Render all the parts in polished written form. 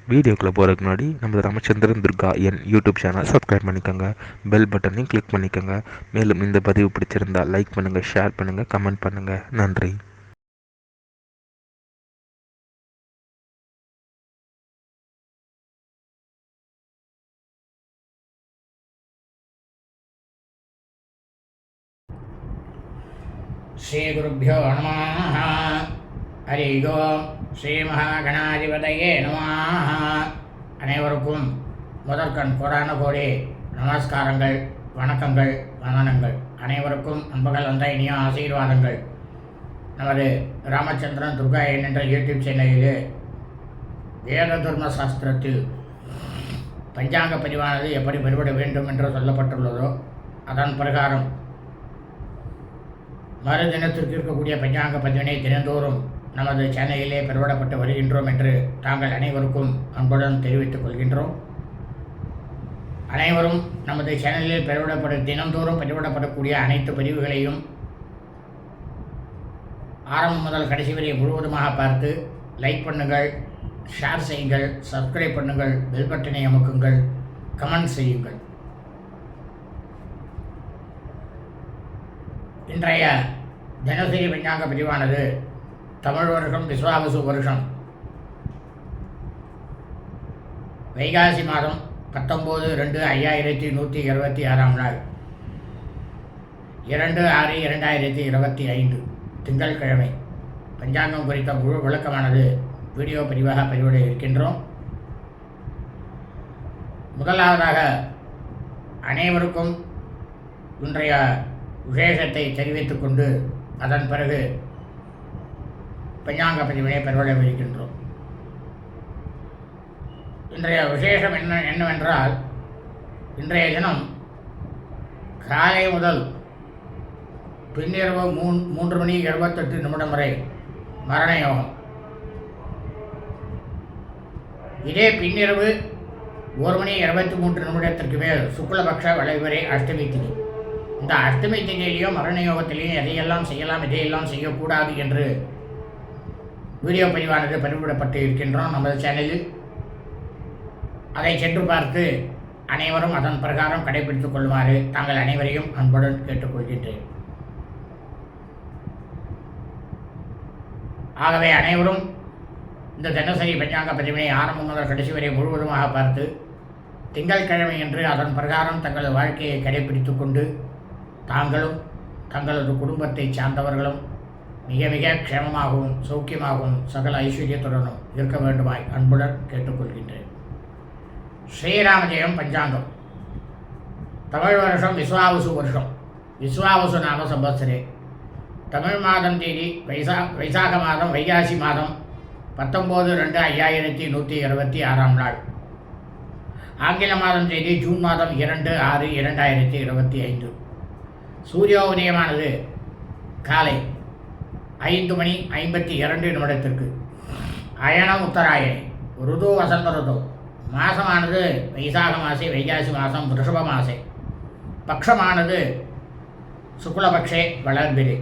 வீடியோக்குள்ளே போகிறதுக்கு முன்னாடி நம்ம ராமச்சந்திரன் துர்கா என் யூடியூப் சேனல் சப்ஸ்கிரைப் பண்ணிக்கோங்க, பெல் பட்டனையும் கிளிக் பண்ணிக்கோங்க. மேலும் இந்த பதிவு பிடிச்சிருந்தால் லைக் பண்ணுங்கள், ஷேர் பண்ணுங்கள், கமெண்ட் பண்ணுங்கள். நன்றி. ஸ்ரீ குருப்யோ நமः. ஹரி ஓம். ஸ்ரீ மகாகணாதிபதையே நமः. அனைவருக்கும் முதற்கண் கோடான கோடி நமஸ்காரங்கள், வணக்கங்கள், வந்தனங்கள். அனைவருக்கும் அன்புகள் வந்த இனிய ஆசீர்வாதங்கள். நமது ராமச்சந்திரன் துர்கா என்ற யூடியூப் சேனலில் வேத தர்ம சாஸ்திரத்தில் பஞ்சாங்க பதிவானது எப்படி பெறுபட வேண்டும் என்று சொல்லப்பட்டுள்ளதோ அதன் பிரகாரம் மறு தினத்திற்கு இருக்கக்கூடிய பஞ்சாங்க பதிவினை தினந்தோறும் நமது சேனலிலே பெறப்பட்டு வருகின்றோம் என்று தாங்கள் அனைவருக்கும் அன்புடன் தெரிவித்துக் கொள்கின்றோம். அனைவரும் நமது சேனலில் தினந்தோறும் பதிவிடப்படக்கூடிய அனைத்து பதிவுகளையும் ஆரம்பம் முதல் கடைசி வரை முழுவதுமாக பார்த்து லைக் பண்ணுங்கள், ஷேர் செய்யுங்கள், சப்ஸ்கிரைப் பண்ணுங்கள், பெல் பட்டனை அமுக்குங்கள், கமெண்ட் செய்யுங்கள். இன்றைய தினசரி பஞ்சாங்க பதிவானது தமிழ் வருஷம் விஸ்வாவசு வருஷம் வைகாசி மாதம் 19/2/5126 நாள் 2/6/2025 திங்கட்கிழமை பஞ்சாங்கம் குறித்த முழு விளக்கமானது வீடியோ பதிவாக பதிவிட இருக்கின்றோம். முதலாவதாக அனைவருக்கும் இன்றைய விசேஷத்தை தெரிவித்துக் கொண்டு அதன் பிறகு பஞ்சாங்க பதிவினை பெறவிருக்கின்றோம். இன்றைய விசேஷம் என்னவென்றால், இன்றைய தினம் காலை முதல் பின்னிரவு 3:28 வரை மரண யோகம். இதே பின்னிரவு 1:23 மேல் சுக்லபக்ஷ வளைவரை அஷ்டமி திதி. இந்த அஷ்டமி திதியிலையும் மரண யோகத்திலையும் எதையெல்லாம் செய்யலாம், எதையெல்லாம் செய்யக்கூடாது என்று வீடியோ பதிவானது பதிவிடப்பட்டு இருக்கின்றோம் நமது சேனலில். அதை சென்று பார்த்து அனைவரும் அதன் பிரகாரம் கடைபிடித்துக் கொள்ளுமாறு தாங்கள் அனைவரையும் அன்புடன் கேட்டுக்கொள்கின்றேன். ஆகவே அனைவரும் இந்த தினசரி பஞ்சாங்க பதிவினை ஆரம்பம் முதல் கடைசி வரை முழுவதுமாக பார்த்து திங்கட்கிழமை என்று அதன் பிரகாரம் தங்களது வாழ்க்கையை கடைபிடித்துக் கொண்டு தாங்களும் தங்களது குடும்பத்தை சார்ந்தவர்களும் மிக மிக க்ஷேமமாகவும் சௌக்கியமாகவும் சகல ஐஸ்வர்யத்துடனும் இருக்க வேண்டுமாய் அன்புடன் கேட்டுக்கொள்கின்றேன். ஸ்ரீராமஜெயம் பஞ்சாங்கம். தமிழ் வருஷம் விஸ்வாவசு வருஷம். விஸ்வாவசு நாம சம்பத்சரே. தமிழ் மாதம் தேதி வைசாக மாதம் வைகாசி மாதம் 19/2/5126 நாள். ஆங்கில மாதம் தேதி ஜூன் மாதம் 2/6/2025. சூரியோதயமானது காலை 5:52 அயனம் உத்தராயணி. ருது வசந்த ருது. மாசமானது வைசாக மாசே வைகாசி மாதம் ரிஷப மாசே. பக்ஷமானது சுக்லபக்ஷே வளர்பிரே.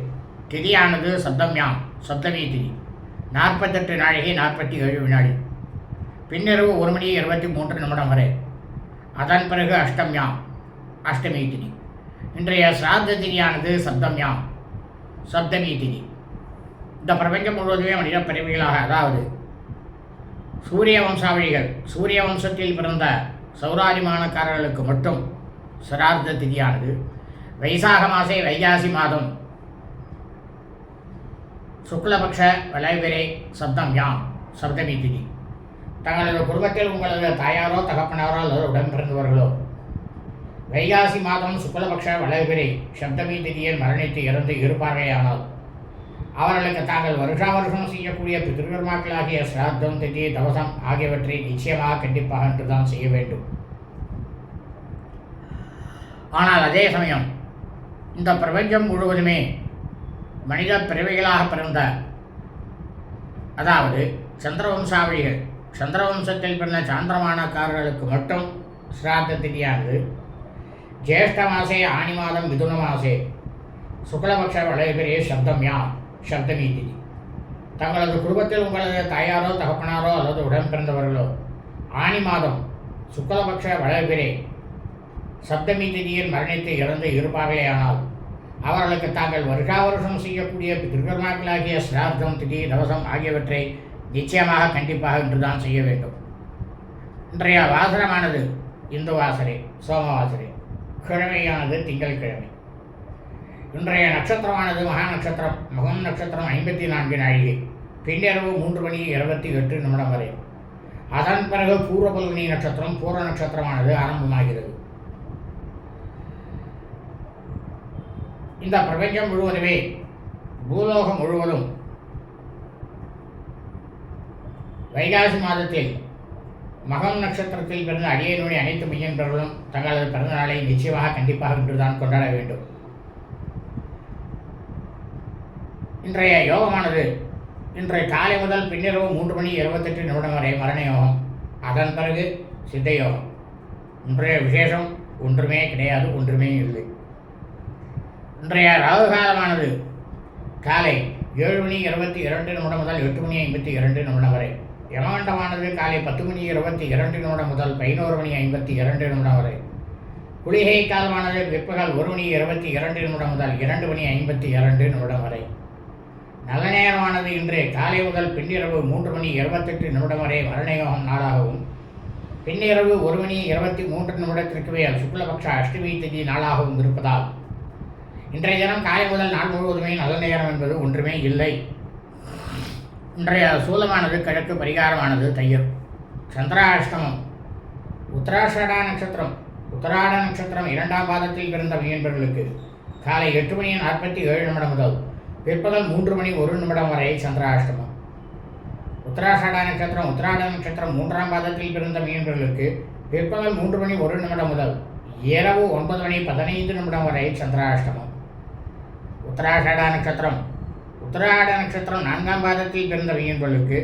திதியானது சப்தம்யாம் சப்தமி திதி. 48 நாழிகை 47 வினாடி. பின்னிரவு 1:23 வரை. அதன் பிறகு அஷ்டம்யாம் அஷ்டமி திதி. இன்றைய சிராத்த திதியானது சப்தம்யாம் சப்தமி திதி. இந்த பிரபஞ்சம் முழுவதுமே மனித பிறவிகளாக, அதாவது சூரிய வம்சாவளிகள், சூரிய வம்சத்தில் பிறந்த சௌராதிமானக்காரர்களுக்கு மட்டும் சிரார்த்த திதியானது வைசாக மாசே வைகாசி மாதம் சுக்லபக்ஷ வளைவிரை சப்தம்யாம் சப்தமி திதி. தங்களது குடும்பத்தில் உங்களது தாயாரோ தகப்பனாரோ அல்லது உடன் பிறந்தவர்களோ வைகாசி மாதம் சுக்லபக்ஷ வளைவிரை சப்தமி திதியில் மரணித்து இறந்து இருப்பார்களேயானால் அவர்களுக்கு தாங்கள் வருஷா வருஷம் செய்யக்கூடிய பித்ருக்கர்மாக்களாகிய சிராத்தம், திதி, தவசம் ஆகியவற்றை நிச்சயமாக கண்டிப்பாக என்றுதான் செய்ய வேண்டும். ஆனால் அதே சமயம் இந்த பிரபஞ்சம் முழுவதுமே மனித பிறவிகளாக பிறந்த, அதாவது சந்திரவம்சாவளிகள், சந்திரவம்சத்தில் பிறந்த சாந்திரமானக்காரர்களுக்கு மட்டும் சிராத்த திதியானது ஜேஷ்ட மாசே ஆனி மாதம் மிதுன மாசே சுக்லபக்ஷ வளைபிரே சப்தம்யாம் சப்தமி திதி. தங்களது குடும்பத்தில் உங்களது தாயாரோ தகப்பனாரோ அல்லது உடன் பிறந்தவர்களோ ஆனி மாதம் சுக்லபக்ஷ வளர்பிறை சப்தமி திதியில் மரணித்து இறந்து இருப்பார்களேயானால் அவர்களுக்கு தாங்கள் வருஷா வருஷம் செய்யக்கூடிய திருக்கர்மாக்களாகிய சிரார்த்தம் திதி தவசம் ஆகியவற்றை நிச்சயமாக கண்டிப்பாக இன்றுதான் செய்ய வேண்டும். இன்றைய வாசனமானது இந்து வாசரே, சோமவாசரே, கிழமையானது திங்கள்கிழமை. இன்றைய நட்சத்திரமானது மகா நட்சத்திரம். மகம் நட்சத்திரம் 54 நாழிகை, பின்னிரவு 3:28 வரை. அதன் பிறகு பூர்வபல்குனி நட்சத்திரம், பூர்வ நட்சத்திரமானது ஆரம்பமாகிறது. இந்த பிரபஞ்சம் முழுவதுமே, பூலோகம் முழுவதும் வைகாசி மாதத்தில் மகம் நட்சத்திரத்தில் பிறந்த அடியனுடைய அனைத்து மையன்பர்களும் தங்களது பிறந்த நாளை நிச்சயமாக கண்டிப்பாக இன்றுதான் கொண்டாட வேண்டும். இன்றைய யோகமானது இன்றைய காலை முதல் பின்னிரவு 3:28 வரை மரண யோகம், அதன் பிறகு சித்த யோகம். இன்றைய விசேஷம் ஒன்றுமே கிடையாது, ஒன்றுமே இல்லை. இன்றைய ராகு காலமானது காலை 7:22 முதல் 8:52 வரை. யமகண்டமானது காலை 10:22 முதல் 11:52 வரை. குளிகை காலமானது பிற்பகல் 1:22 முதல் 2:52 வரை. நல்ல நேரமானது இன்று காலை முதல் பின்னிரவு 3:28 வரை மரணயோகம் நாளாகவும், பின்னிரவு 1:23 மேல் சுக்லபக்ஷ அஷ்டமி திதி நாளாகவும் இருப்பதால் இன்றைய தினம் காலை முதல் நாள் முழுவதுமே நல்ல நேரம் என்பது ஒன்றுமே இல்லை. இன்றைய சூலமானது கிழக்கு, பரிகாரமானது தையர். சந்திராஷ்டமம் உத்தராஷாட நட்சத்திரம். உத்தராட நட்சத்திரம் 2ஆம் பாதத்தில் பிறந்த மீன்பர்களுக்கு காலை 8:47 முதல் பிற்பகல் 3:01 வரை சந்திராஷ்டமம். உத்தராஷாட நட்சத்திரம் உத்தராட நட்சத்திரம் 3ஆம் பாதத்தில் பிறந்த மீன்பர்களுக்கு பிற்பகல் 3:01 முதல் இரவு 9:15 வரை சந்திராஷ்டமம். உத்தராஷாட நட்சத்திரம் உத்தராட நட்சத்திரம் 4ஆம் பாதத்தில் பிறந்த மீன்பர்களுக்கு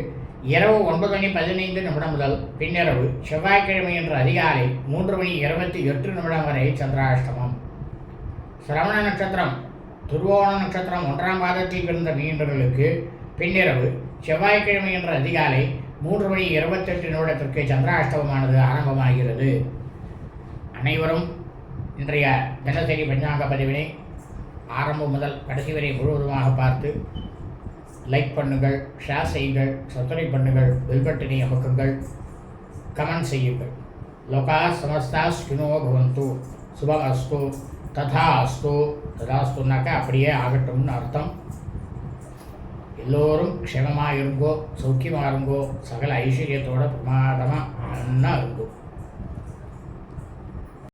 இரவு 9:15 முதல் பின்னிரவு செவ்வாய்க்கிழமை என்ற அதிகாலை 3:28 வரை சந்திராஷ்டமம். சிரவண நட்சத்திரம் துருவோண நட்சத்திரம் 1ஆம் பாதத்தில் பிறந்த மீன்பர்களுக்கு பின்னிரவு செவ்வாய்க்கிழமை என்ற அதிகாலை 3:28 சந்திராஷ்டமமானது ஆரம்பமாகிறது. அனைவரும் இன்றைய தினசரி பஞ்சாங்க பதிவினை ஆரம்பம் முதல் கடைசி வரை முழுவதுமாக பார்த்து லைக் பண்ணுங்கள், ஷேர் செய்யுங்கள், சப்ஸ்கிரைப் பண்ணுங்கள், பெல் பட்டனை அமுக்குங்கள், கமெண்ட் செய்யுங்கள். லோகா சமஸ்தா சுகினோ பவந்து, சுபம் அஸ்து, ததா அஸ்து. ததாஸ்துனாக்கா அப்படியே ஆகட்டும்னு அர்த்தம். எல்லோரும் க்ஷேமமாக இருங்கோ, சௌக்கியமாக இருங்கோ, சகல ஐஸ்வர்யத்தோட பிரமாதமாக இருங்கோ.